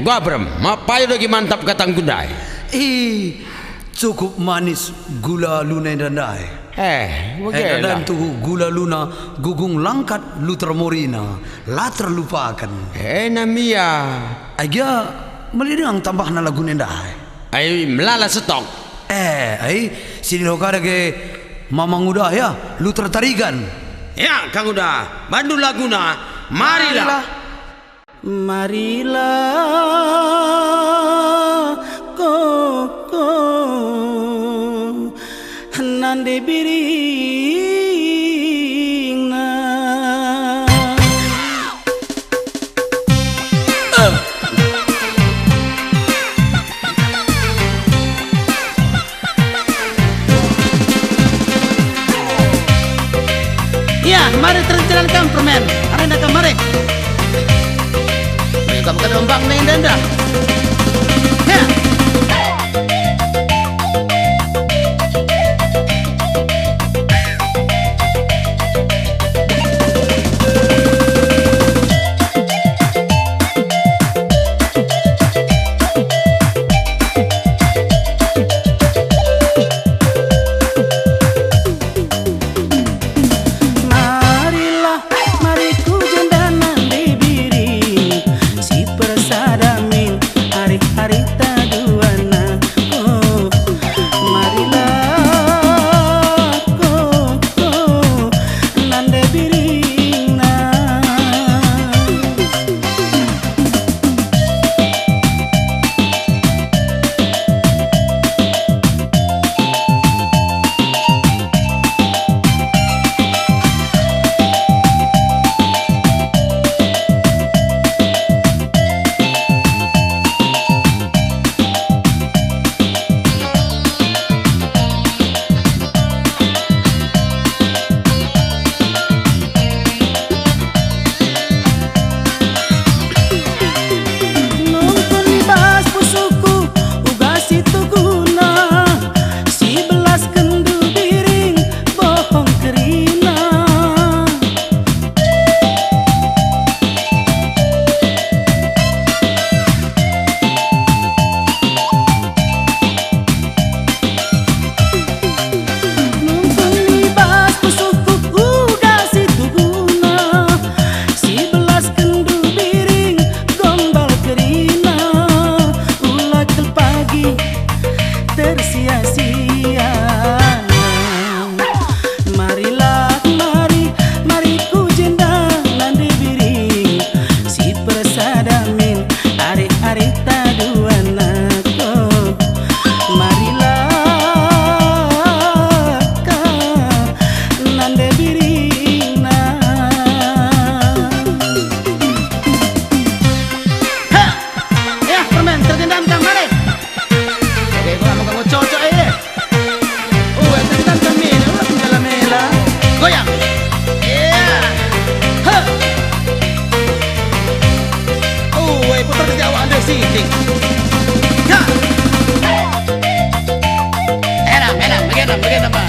Gua Abram, mapayo lagi mantap katang gundai. Cukup manis gula luna dandai. Dan tu gula luna gugung langkat lu termorina, la terlupakan. Namia. Aja melidang tambah na lagu nendai. Melala stok. Sini lokada ke mamang udah ya, lu tertarikan. Ya, Kang udah. Bandu laguna, marilah. Koko nande biringna Ya, mari terjalankan permen. Arena kamare. Kamu kan ombang nih denda. Ya. tersia-sia. Marilah, mari ku jenda nande biring si persadamin ari-ari taduanako. Marilah ka nande biring na. Ha! Ya, permen tergendam kamare. Oke, gua mau kamu cocok aja. Tergendam kamera, mela-mela. Goyang. Yeah. Ha. Putar ke Jawa ada sini. Ya. Enak, bagaimana, Bang?